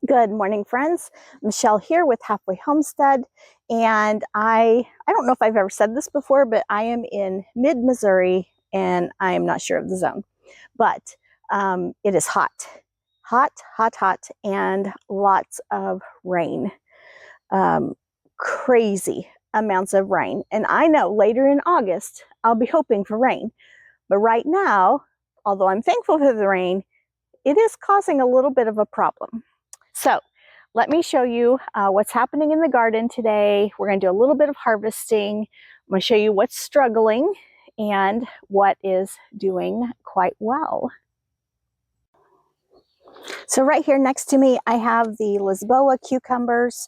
Good morning, friends. Michelle here with Halfway Homestead, and I don't know if I've ever said this before, but I am in mid-Missouri, and I am not sure of the zone, but it is hot, and lots of rain, crazy amounts of rain. And I know later in August, I'll be hoping for rain, but right now, although I'm thankful for the rain, it is causing a little bit of a problem. So let me show you what's happening in the garden today. We're going to do a little bit of harvesting. I'm going to show you what's struggling and what is doing quite well. So right here next to me, I have the Lisboa cucumbers.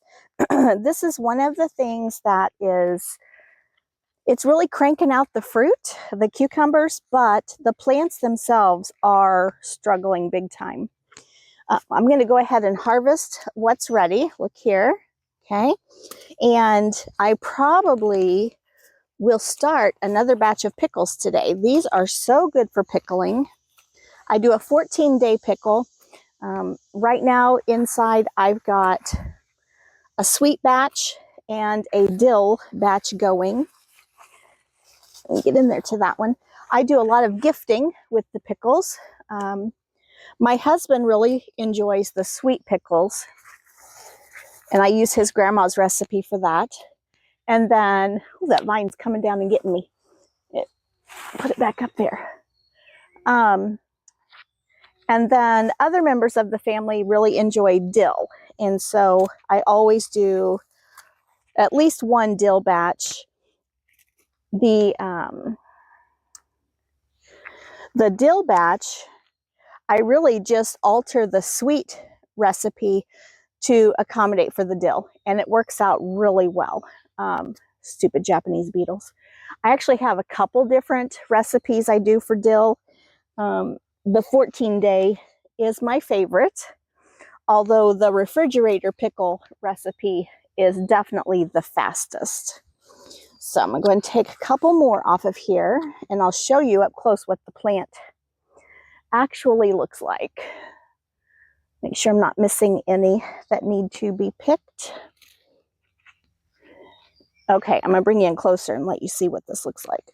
This is one of the things that it's really cranking out the fruit, the cucumbers, but the plants themselves are struggling big time. I'm going to go ahead and harvest what's ready. Look here, okay? And I probably will start another batch of pickles today. These are so good for pickling. I do a 14-day pickle. Right now inside I've got a sweet batch and a dill batch going. Let me get in there to that one. I do a lot of gifting with the pickles. My husband really enjoys the sweet pickles, and I use his grandma's recipe for that. And then, that vine's coming down and getting me. Put it back up there. And then other members of the family really enjoy dill. And so I always do at least one dill batch. The dill batch, I really just alter the sweet recipe to accommodate for the dill, and it works out really well. Stupid Japanese beetles. I actually have a couple different recipes I do for dill. The 14-day is my favorite, although the refrigerator pickle recipe is definitely the fastest. So I'm going to go ahead and take a couple more off of here, and I'll show you up close what the plant actually looks like. Make sure I'm not missing any that need to be picked. Okay, I'm going to bring you in closer and let you see what this looks like.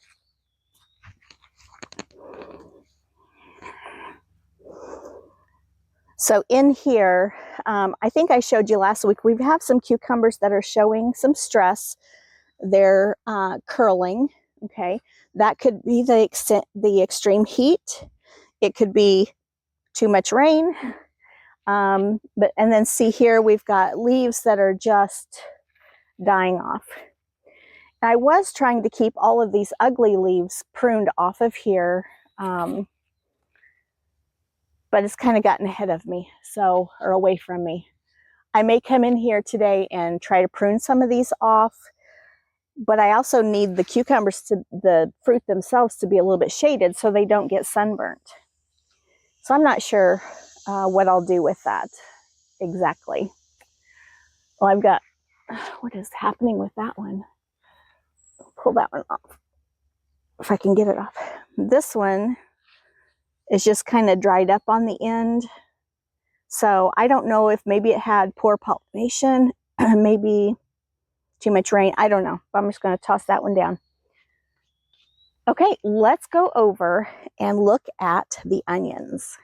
So in here, I think I showed you last week, we have some cucumbers that are showing some stress. They're curling, okay? That could be the extreme heat. It could be too much rain. And then see here, we've got leaves that are just dying off. I was trying to keep all of these ugly leaves pruned off of here, but it's kind of gotten ahead of me, or away from me. I may come in here today and try to prune some of these off, but I also need the cucumbers, the fruit themselves, to be a little bit shaded so they don't get sunburnt. So I'm not sure what I'll do with that exactly. Well, I've got, what is happening with that one? Pull that one off if I can get it off. This one is just kind of dried up on the end, so I don't know if maybe it had poor pollination, maybe too much rain, I don't know, but I'm just going to toss that one down. Okay, let's go over and look at the onions.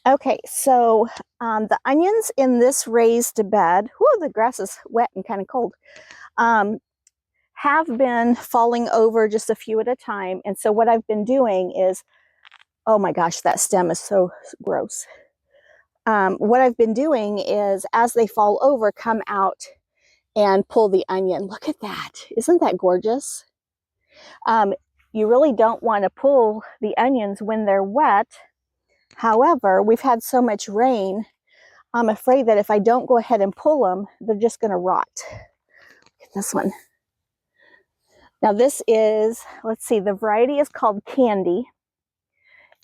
Okay, so the onions in this raised bed, whoo, the grass is wet and kind of cold, have been falling over just a few at a time. And so what I've been doing is, oh my gosh, that stem is so gross. What I've been doing is, as they fall over, come out and pull the onion. Look at that. Isn't that gorgeous? You really don't want to pull the onions when they're wet. However, we've had so much rain, I'm afraid that if I don't go ahead and pull them, they're just going to rot. Look at this one. Now this is, let's see, the variety is called Candy.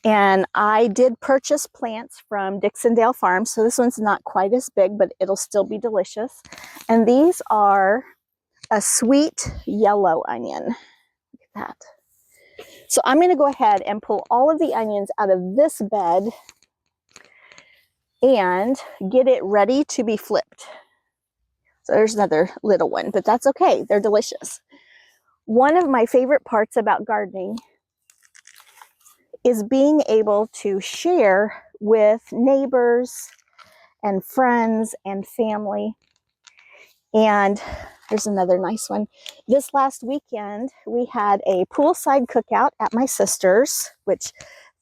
And I did purchase plants from Dixon Dale Farms, so this one's not quite as big, but it'll still be delicious. And these are a sweet yellow onion. Look at that. So I'm going to go ahead and pull all of the onions out of this bed. and get it ready to be flipped. So there's another little one, but that's okay. They're delicious. One of my favorite parts about gardening is being able to share with neighbors and friends and family. And there's another nice one. This last weekend, we had a poolside cookout at my sister's, which,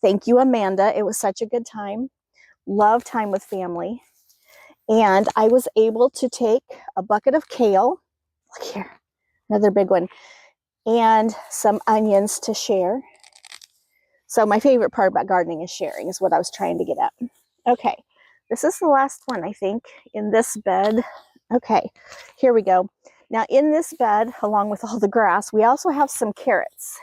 thank you, Amanda. It was such a good time. Love time with family. And I was able to take a bucket of kale. Look here, another big one. And some onions to share. So my favorite part about gardening is sharing, is what I was trying to get at. Okay, this is the last one, I think, in this bed. Okay, here we go. Now in this bed, along with all the grass, we also have some carrots.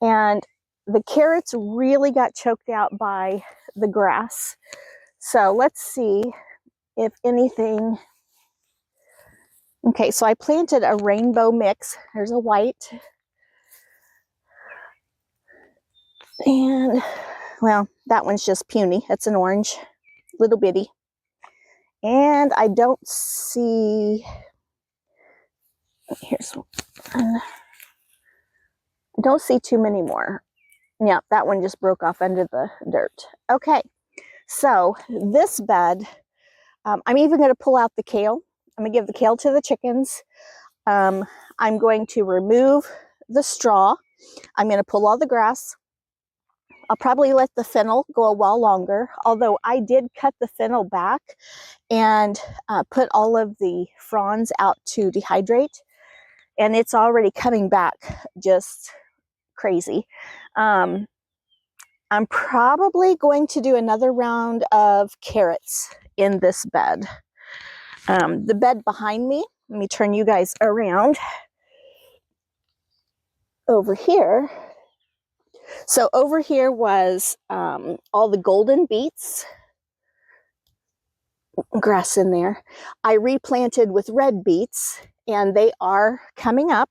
And the carrots really got choked out by the grass. So let's see if anything. Okay, so I planted a rainbow mix. There's a white. And, well, that one's just puny. It's an orange, little bitty. And I don't see, here's one. I don't see too many more. Yeah, that one just broke off under the dirt. Okay, so this bed, I'm even going to pull out the kale. I'm going to give the kale to the chickens. I'm going to remove the straw. I'm going to pull all the grass. I'll probably let the fennel go a while longer, although I did cut the fennel back and put all of the fronds out to dehydrate, and it's already coming back just crazy. I'm probably going to do another round of carrots in this bed. The bed behind me, let me turn you guys around over here. So over here was all the golden beets, grass in there. I replanted with red beets, and they are coming up.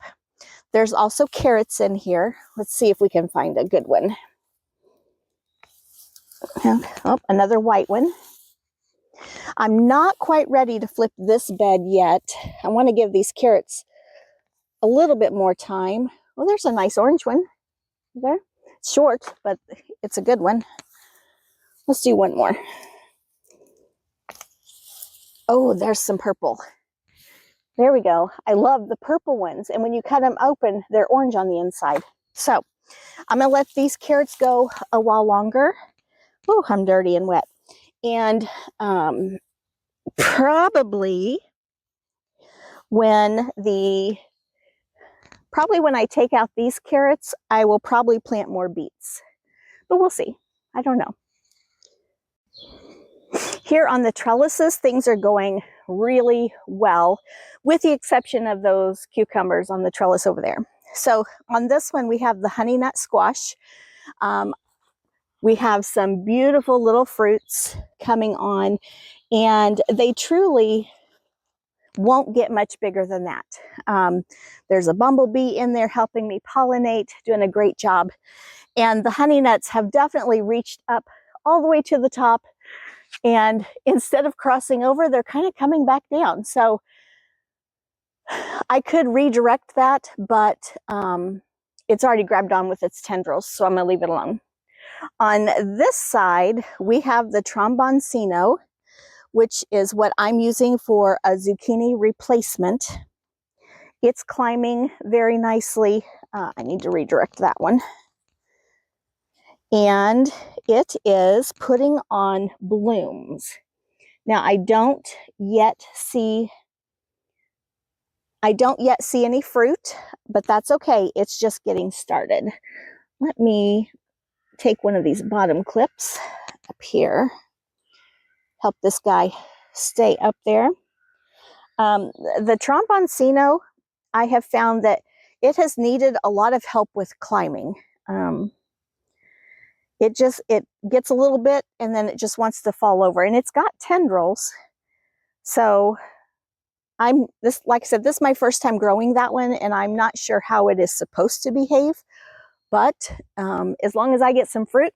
There's also carrots in here. Let's see if we can find a good one. Oh, another white one. I'm not quite ready to flip this bed yet. I want to give these carrots a little bit more time. Well, there's a nice orange one there. It's short, but it's a good one. Let's do one more. Oh, there's some purple. There we go. I love the purple ones. And when you cut them open, they're orange on the inside. So I'm going to let these carrots go a while longer. Oh, I'm dirty and wet. And probably when I take out these carrots, I will probably plant more beets. But we'll see. I don't know. Here on the trellises, things are going really well, with the exception of those cucumbers on the trellis over there. So on this one, we have the honey nut squash. We have some beautiful little fruits coming on, and they truly won't get much bigger than that. There's a bumblebee in there helping me pollinate, doing a great job. And the honey nuts have definitely reached up all the way to the top. And instead of crossing over, they're kind of coming back down. So I could redirect that, but it's already grabbed on with its tendrils, so I'm going to leave it alone. On this side, we have the tromboncino, which is what I'm using for a zucchini replacement. It's climbing very nicely. I need to redirect that one. And it is putting on blooms. Now, I don't yet see any fruit, but that's okay. It's just getting started. Let me take one of these bottom clips up here. Help this guy stay up there. The tromboncino, I have found that it has needed a lot of help with climbing. It gets a little bit and then it just wants to fall over, and it's got tendrils. So like I said, this is my first time growing that one, and I'm not sure how it is supposed to behave, but as long as I get some fruit,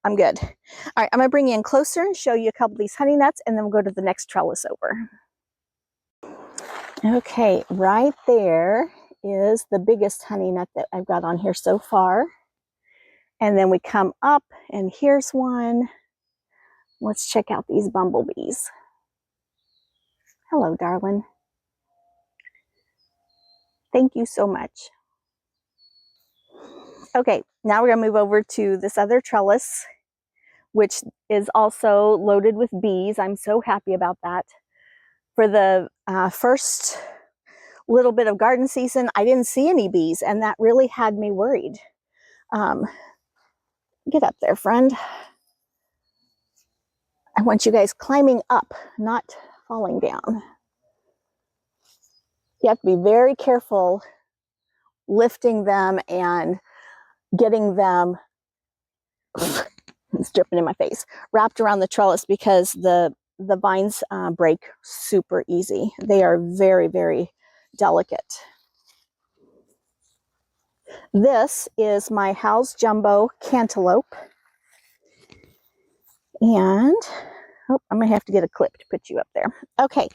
I'm good. All right, I'm gonna bring you in closer and show you a couple of these honey nuts, and then we'll go to the next trellis over. Okay, right there is the biggest honey nut that I've got on here so far. And then we come up, and here's one. Let's check out these bumblebees. Hello, darling. Thank you so much. Okay, now we're gonna move over to this other trellis, which is also loaded with bees. I'm so happy about that. For the first little bit of garden season, I didn't see any bees, and that really had me worried. Get up there, friend. I want you guys climbing up, not falling down. You have to be very careful lifting them and getting them, it's dripping in my face, wrapped around the trellis, because the vines break super easy. They are very, very delicate. This is my House Jumbo Cantaloupe. And, oh, I'm gonna have to get a clip to put you up there. Okay,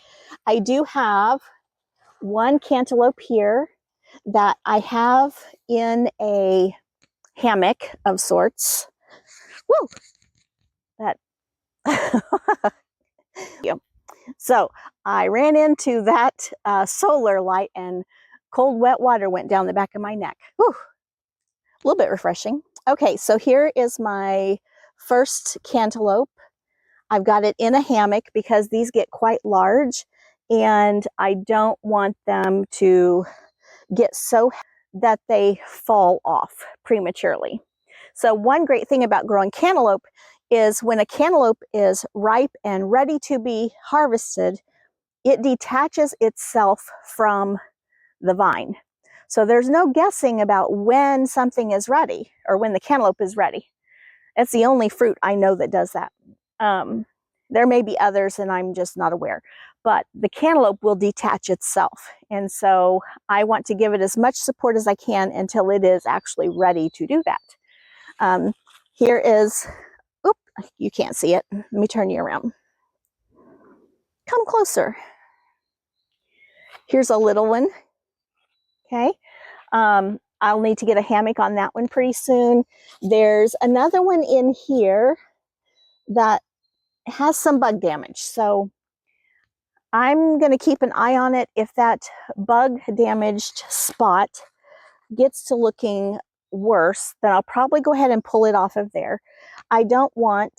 I do have one cantaloupe here that I have in a hammock of sorts. Woo! That. So I ran into that solar light, and cold, wet water went down the back of my neck. Whew. A little bit refreshing. Okay, so here is my first cantaloupe. I've got it in a hammock because these get quite large, and I don't want them to get so that they fall off prematurely. So one great thing about growing cantaloupe is when a cantaloupe is ripe and ready to be harvested, it detaches itself from the vine. So there's no guessing about when something is ready or when the cantaloupe is ready. It's the only fruit I know that does that. There may be others and I'm just not aware, but the cantaloupe will detach itself. And so I want to give it as much support as I can until it is actually ready to do that. Here is, oop, you can't see it. Let me turn you around. Come closer. Here's a little one. Okay. I'll need to get a hammock on that one pretty soon. There's another one in here that has some bug damage. So I'm going to keep an eye on it. If that bug damaged spot gets to looking worse, then I'll probably go ahead and pull it off of there. I don't want,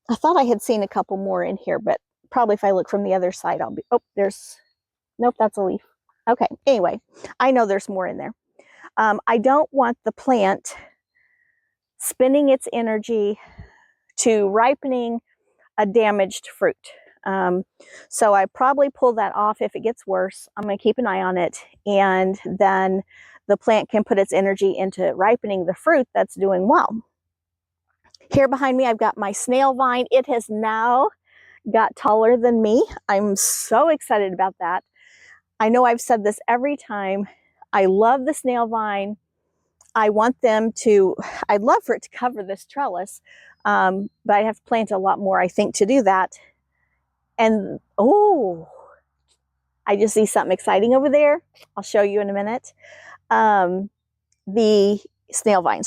I thought I had seen a couple more in here, but probably if I look from the other side, I'll be, oh, there's, nope, that's a leaf. Okay, anyway, I know there's more in there. I don't want the plant spending its energy to ripening a damaged fruit. So I probably pull that off. If it gets worse, I'm going to keep an eye on it, and then the plant can put its energy into ripening the fruit that's doing well. Here behind me, I've got my snail vine. It has now got taller than me. I'm so excited about that. I know I've said this every time. I love the snail vine. I want them to, I'd love for it to cover this trellis, but I have to plant a lot more, I think, to do that. And, oh, I just see something exciting over there. I'll show you in a minute. The snail vine.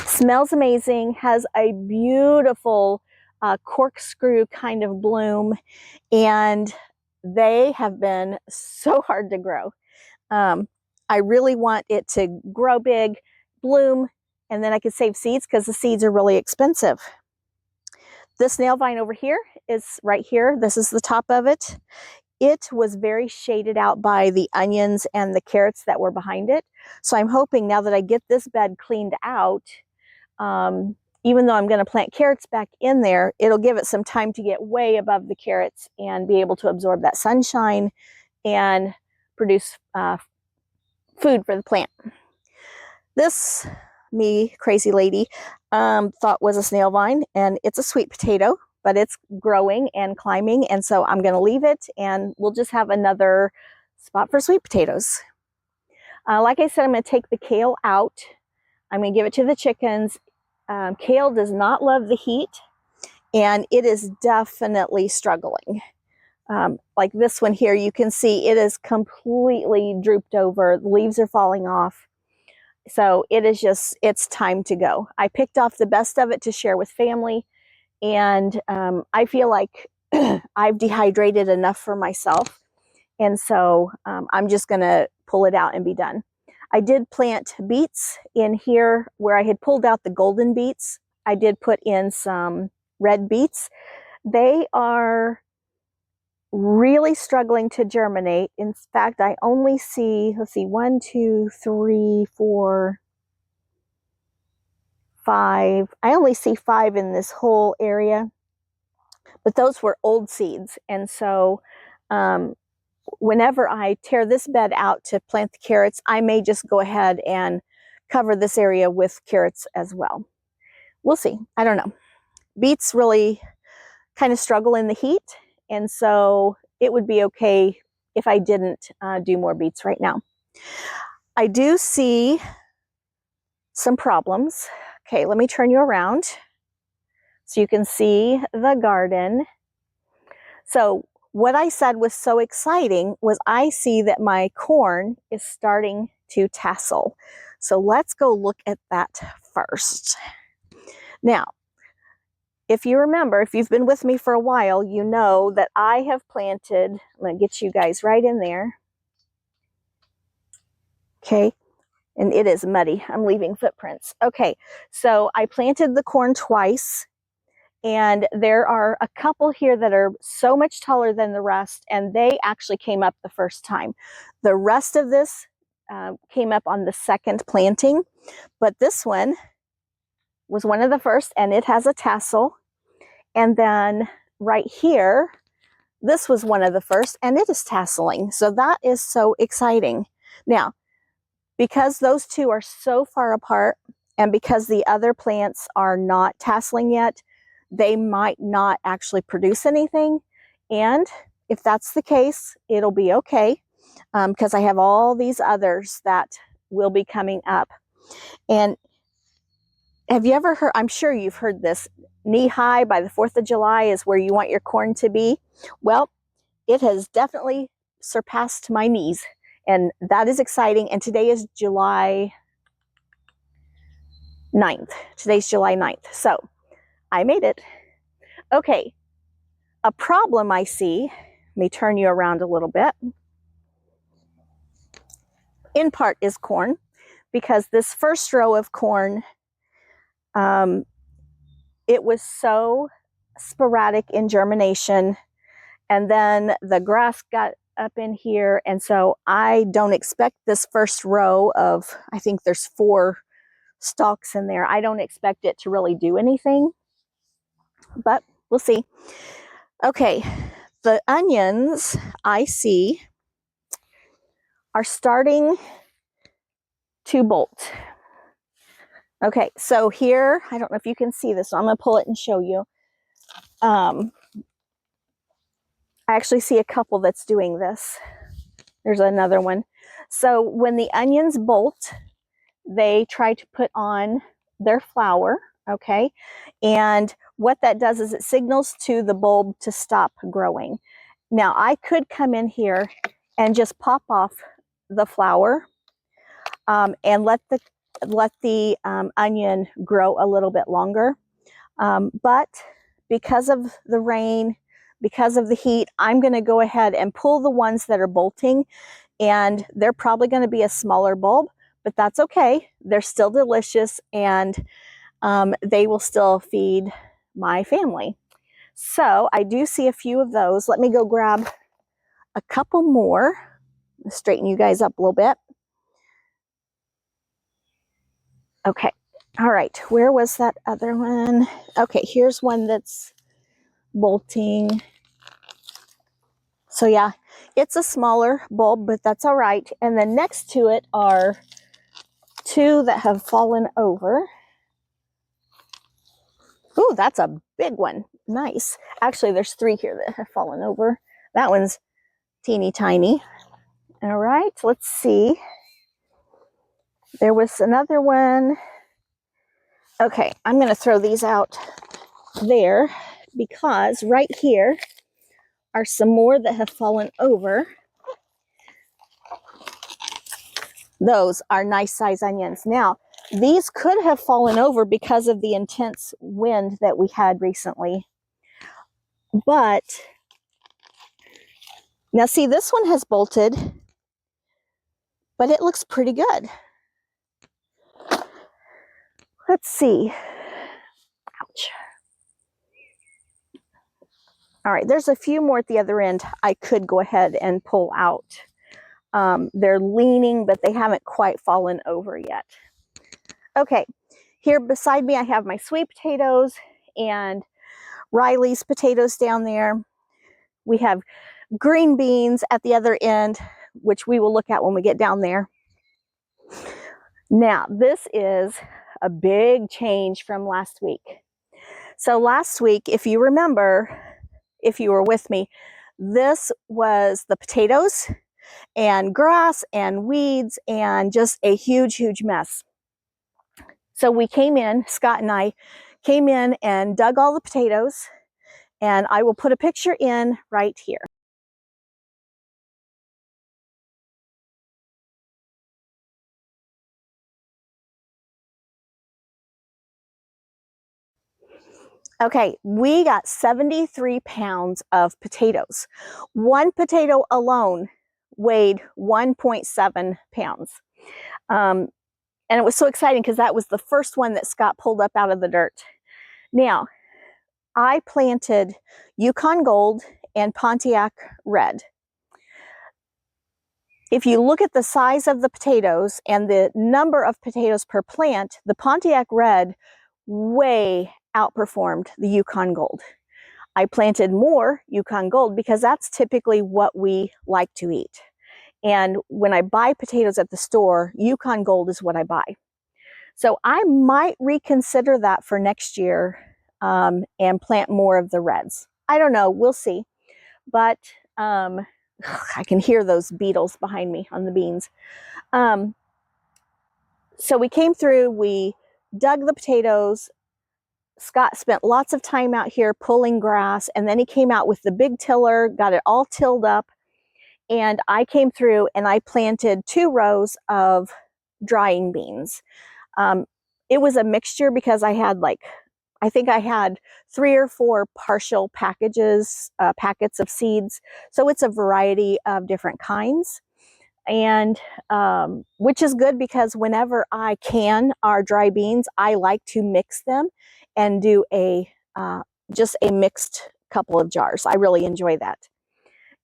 Smells amazing, has a beautiful corkscrew kind of bloom, and they have been so hard to grow. I really want it to grow big, bloom, and then I could save seeds because the seeds are really expensive. This snail vine over here is right here. This is the top of it. It was very shaded out by the onions and the carrots that were behind it. So I'm hoping now that I get this bed cleaned out, even though I'm going to plant carrots back in there, it'll give it some time to get way above the carrots and be able to absorb that sunshine and produce food for the plant. This, me, crazy lady, thought was a snail vine, and it's a sweet potato, but it's growing and climbing, and so I'm going to leave it, and we'll just have another spot for sweet potatoes. Like I said, I'm going to take the kale out. I'm going to give it to the chickens. Kale does not love the heat, and it is definitely struggling. Like this one here, you can see it is completely drooped over. The leaves are falling off. So it is just, it's time to go. I picked off the best of it to share with family, and I feel like I've dehydrated enough for myself. And so I'm just going to pull it out and be done. I did plant beets in here where I had pulled out the golden beets. I did put in some red beets. They are really struggling to germinate. In fact, I only see, let's see, 1, 2, 3, 4, 5. I only see 5 in this whole area, but those were old seeds. And so whenever I tear this bed out to plant the carrots, I may just go ahead and cover this area with carrots as well. We'll see. I don't know. Beets really kind of struggle in the heat, and so it would be okay if I didn't do more beets right now. I do see some problems. Okay, let me turn you around so you can see the garden. So what I said was so exciting was I see that my corn is starting to tassel. So let's go look at that first. Now, if you remember, if you've been with me for a while, you know that I have planted, I'm going to get you guys right in there. Okay, and it is muddy. I'm leaving footprints. Okay, so I planted the corn twice, and there are a couple here that are so much taller than the rest, and they actually came up the first time. The rest of this came up on the second planting, but this one was one of the first, and it has a tassel. And then right here, this was one of the first, and it is tasseling. So that is so exciting. Now, because those two are so far apart, and because the other plants are not tasseling yet, they might not actually produce anything. And if that's the case, it'll be okay, because I have all these others that will be coming up. And have you ever heard, I'm sure you've heard this, knee high by the 4th of July is where you want your corn to be? Well, it has definitely surpassed my knees, and that is exciting. And today is July 9th. Today's July 9th. So I made it. Okay, a problem I see, let me turn you around a little bit, in part is corn, because this first row of corn, it was so sporadic in germination, and then the grass got up in here, and so I don't expect this first row of, I think there's 4 stalks in there, I don't expect it to really do anything, but we'll see. Okay, the onions I see are starting to bolt. Okay, so here, I don't know if you can see this, so I'm going to pull it and show you. I actually see a couple that's doing this. There's another one. So when the onions bolt, they try to put on their flower, okay? And what that does is it signals to the bulb to stop growing. Now, I could come in here and just pop off the flower and let the onion grow a little bit longer. But because of the rain, because of the heat, I'm going to go ahead and pull the ones that are bolting, and they're probably going to be a smaller bulb, but that's okay. They're still delicious, and they will still feed my family. So I do see a few of those. Let me go grab a couple more. Straighten you guys up a little bit. Okay. All right. Where was that other one? Okay, here's one that's bolting. So yeah, it's a smaller bulb, but that's all right. And then next to it are 2 that have fallen over. Ooh, that's a big one. Nice. Actually, there's 3 here that have fallen over. That one's teeny tiny. All right, let's see. There was another one. Okay, I'm going to throw these out there because right here are some more that have fallen over. Those are nice size onions. Now, these could have fallen over because of the intense wind that we had recently. But now see, this one has bolted, but it looks pretty good. Let's see. Ouch. All right, there's a few more at the other end I could go ahead and pull out. They're leaning, but they haven't quite fallen over yet. Okay, here beside me I have my sweet potatoes and Riley's potatoes down there. We have green beans at the other end, which we will look at when we get down there. Now, this is a big change from last week. So last week, if you remember, if you were with me, this was the potatoes and grass and weeds and just a huge, huge mess. So we came in, Scott and I came in and dug all the potatoes, and I will put a picture in right here. Okay, we got 73 pounds of potatoes. One potato alone weighed 1.7 pounds. And it was so exciting because that was the first one that Scott pulled up out of the dirt. Now, I planted Yukon Gold and Pontiac Red. If you look at the size of the potatoes and the number of potatoes per plant, the Pontiac Red way outperformed the Yukon Gold. I planted more Yukon Gold because that's typically what we like to eat. And when I buy potatoes at the store, Yukon Gold is what I buy. So I might reconsider that for next year and plant more of the reds. I don't know, we'll see. But I can hear those beetles behind me on the beans. So we came through, we dug the potatoes. Scott spent lots of time out here pulling grass, and then he came out with the big tiller, got it all tilled up, and I came through and I planted 2 rows of drying beans. It was a mixture because I had I think I had 3 or 4 partial packets of seeds. So it's a variety of different kinds. And which is good because whenever I can our dry beans, I like to mix them and do just a mixed couple of jars. I really enjoy that.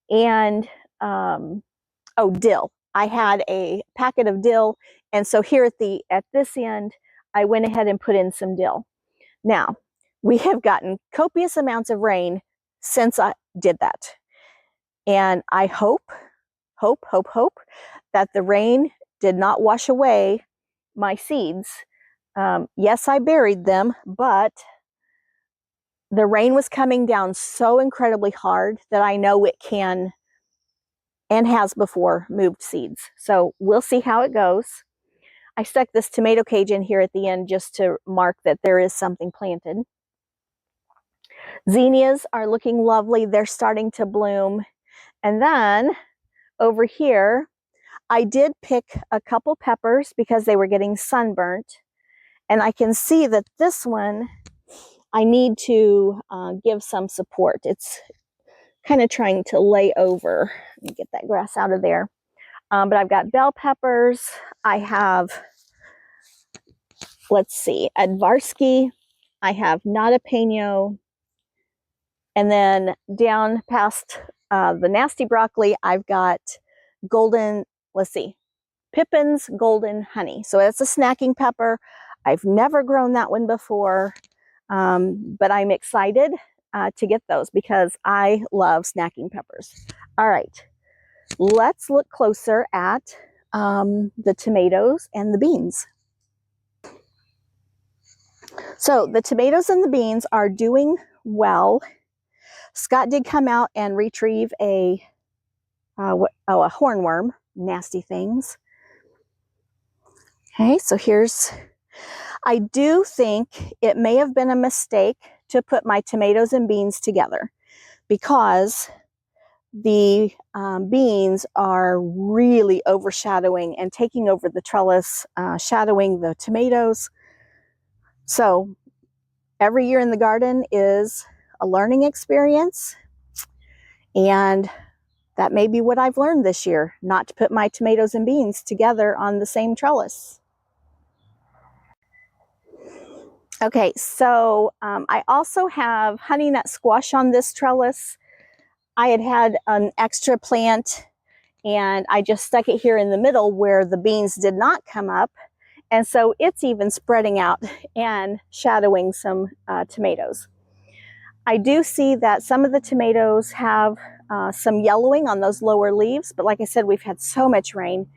And oh, dill. I had a packet of dill, and so here at this end, I went ahead and put in some dill. Now, we have gotten copious amounts of rain since I did that. And I hope that the rain did not wash away my seeds. Yes, I buried them, but the rain was coming down so incredibly hard that I know it can and has before moved seeds. So we'll see how it goes. I stuck this tomato cage in here at the end just to mark that there is something planted. Zinnias are looking lovely. They're starting to bloom. And then over here, I did pick a couple peppers because they were getting sunburnt. And I can see that this one, I need to give some support. It's kind of trying to lay over. Let me get that grass out of there. But I've got bell peppers. I have, let's see, Advarsky. I have Notapeno. And then down past the nasty broccoli, I've got golden, let's see, Pippin's Golden Honey. So it's a snacking pepper. I've never grown that one before, but I'm excited to get those because I love snacking peppers. All right, let's look closer at the tomatoes and the beans. So the tomatoes and the beans are doing well. Scott did come out and retrieve a hornworm, nasty things. Okay, so here's I do think it may have been a mistake to put my tomatoes and beans together because the beans are really overshadowing and taking over the trellis, shadowing the tomatoes. So every year in the garden is a learning experience, and that may be what I've learned this year, not to put my tomatoes and beans together on the same trellis. Okay, so I also have honey nut squash on this trellis. I had an extra plant and I just stuck it here in the middle where the beans did not come up. And so it's even spreading out and shadowing some tomatoes. I do see that some of the tomatoes have some yellowing on those lower leaves, but like I said, we've had so much rain.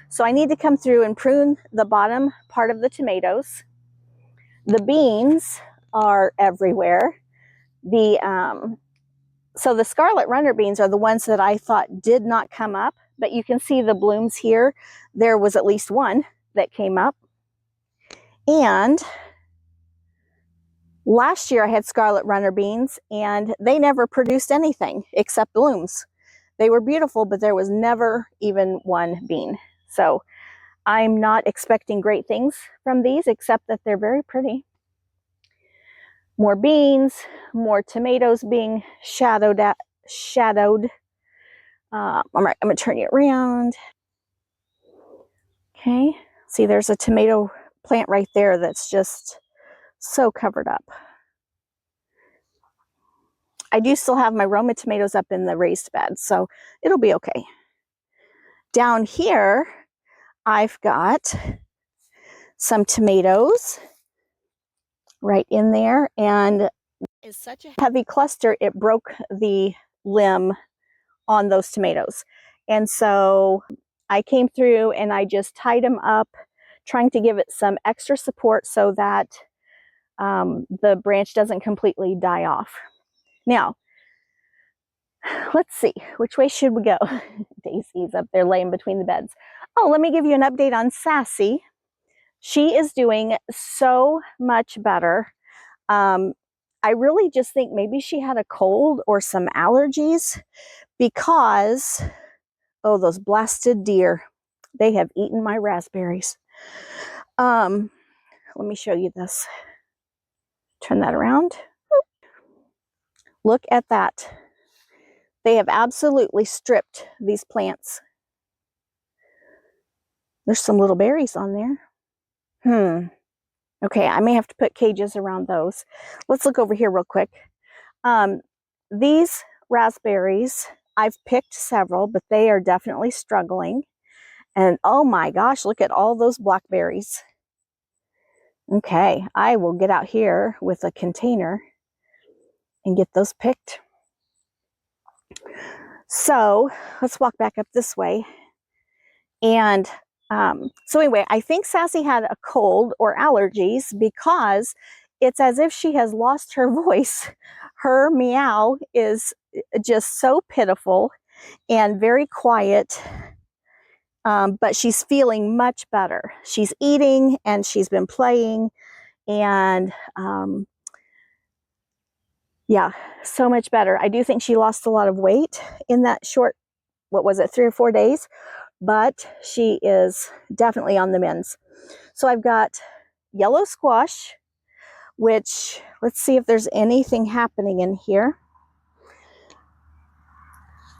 So I need to come through and prune the bottom part of the tomatoes. The beans are everywhere. So the scarlet runner beans are the ones that I thought did not come up, but you can see the blooms here. There was at least one that came up. And last year I had scarlet runner beans and they never produced anything except blooms. They were beautiful, but there was never even one bean. So I'm not expecting great things from these except that they're very pretty. More beans, more tomatoes being shadowed. I'm going to turn you around. Okay, see there's a tomato plant right there that's just so covered up. I do still have my Roma tomatoes up in the raised bed, so it'll be okay. Down here, I've got some tomatoes right in there, and it's such a heavy cluster, it broke the limb on those tomatoes. And so I came through and I just tied them up, trying to give it some extra support so that the branch doesn't completely die off. Now, let's see, which way should we go? Daisy's up there laying between the beds. Oh, let me give you an update on Sassy. She is doing so much better. I really just think maybe she had a cold or some allergies because, oh, those blasted deer, they have eaten my raspberries. Let me show you this. Turn that around. Look at that. They have absolutely stripped these plants. There's some little berries on there. Okay, I may have to put cages around those. Let's look over here real quick. These raspberries, I've picked several, but they are definitely struggling. And oh my gosh, look at all those blackberries. Okay, I will get out here with a container and get those picked. So let's walk back up this way. And so anyway, I think Sassy had a cold or allergies because it's as if she has lost her voice. Her meow is just so pitiful and very quiet, but she's feeling much better. She's eating and she's been playing, and yeah, so much better. I do think she lost a lot of weight in that short, what was it, 3 or 4 days, but she is definitely on the mends. So I've got yellow squash, which, let's see if there's anything happening in here.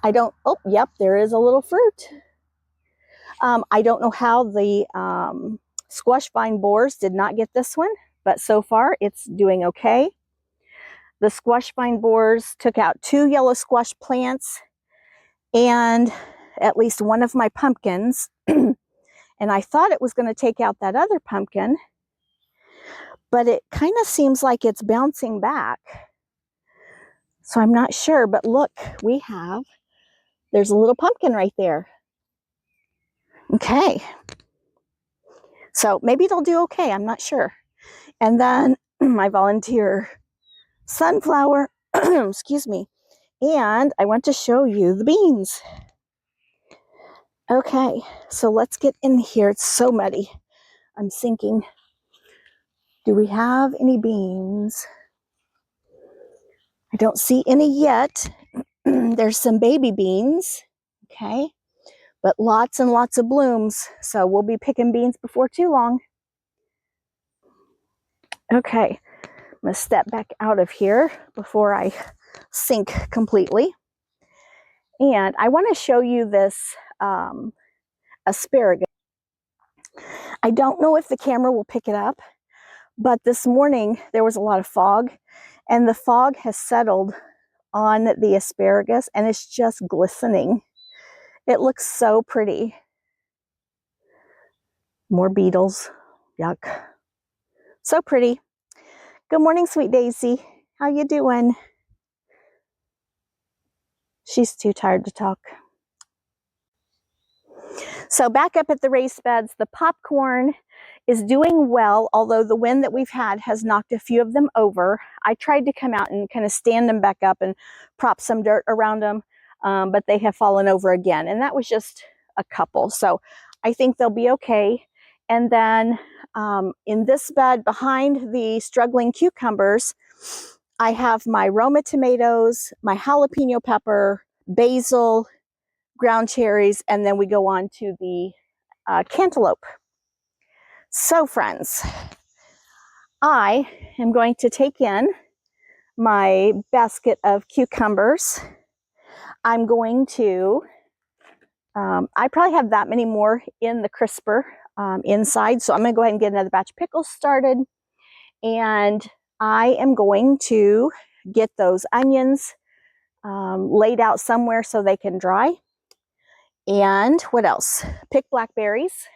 Oh, yep, there is a little fruit. I don't know how the squash vine borers did not get this one, but so far it's doing okay. The squash vine borers took out 2 yellow squash plants and at least one of my pumpkins. And I thought it was going to take out that other pumpkin, but it kind of seems like it's bouncing back. So I'm not sure, but look, there's a little pumpkin right there. Okay. So maybe it'll do okay, I'm not sure. And then my volunteer sunflower, excuse me, and I want to show you the beans. Okay, so let's get in here. It's so muddy. I'm sinking. Do we have any beans? I don't see any yet. There's some baby beans, okay, but lots and lots of blooms. So we'll be picking beans before too long. Okay, I'm gonna step back out of here before I sink completely. And I want to show you this asparagus. I don't know if the camera will pick it up, but this morning there was a lot of fog, and the fog has settled on the asparagus and it's just glistening. It looks so pretty. More beetles. Yuck. So pretty. Good morning, sweet Daisy. How you doing? She's too tired to talk. So back up at the raised beds, the popcorn is doing well, although the wind that we've had has knocked a few of them over. I tried to come out and kind of stand them back up and prop some dirt around them, but they have fallen over again. And that was just a couple. So I think they'll be okay. And then in this bed behind the struggling cucumbers, I have my Roma tomatoes, my jalapeno pepper, basil, ground cherries, and then we go on to the cantaloupe. So friends, I am going to take in my basket of cucumbers. I'm going to, I probably have that many more in the crisper inside, so I'm going to go ahead and get another batch of pickles started. And I am going to get those onions laid out somewhere so they can dry. And what else? Pick blackberries.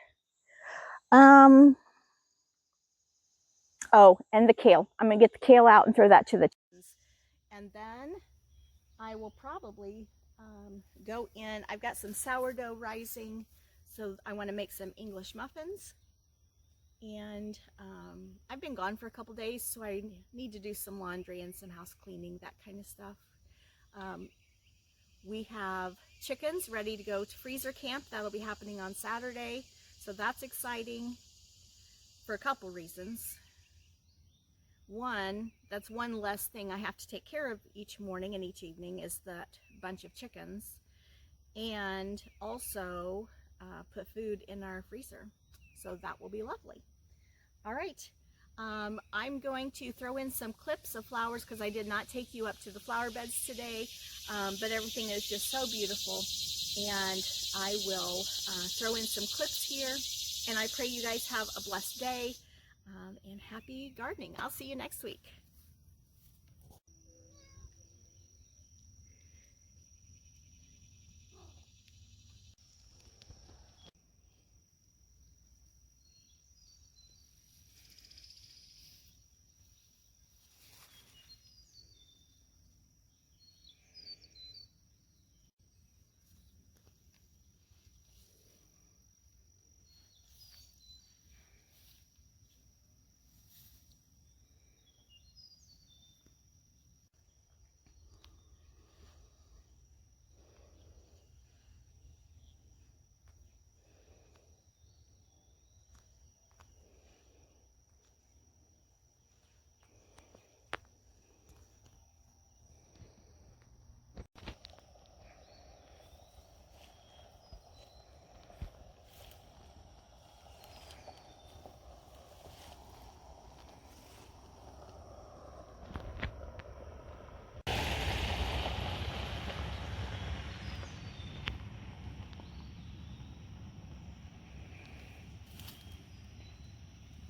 Oh, and the kale. I'm going to get the kale out and throw that to the chickens. And then I will probably go in. I've got some sourdough rising, so I want to make some English muffins. And I've been gone for a couple days, so I need to do some laundry and some house cleaning, that kind of stuff. We have chickens ready to go to freezer camp. That'll be happening on Saturday, so that's exciting for a couple reasons. One, that's one less thing I have to take care of each morning and each evening, is that bunch of chickens. And also put food in our freezer, so that will be lovely. All right, I'm going to throw in some clips of flowers because I did not take you up to the flower beds today, but everything is just so beautiful. And I will throw in some clips here, and I pray you guys have a blessed day and happy gardening. I'll see you next week.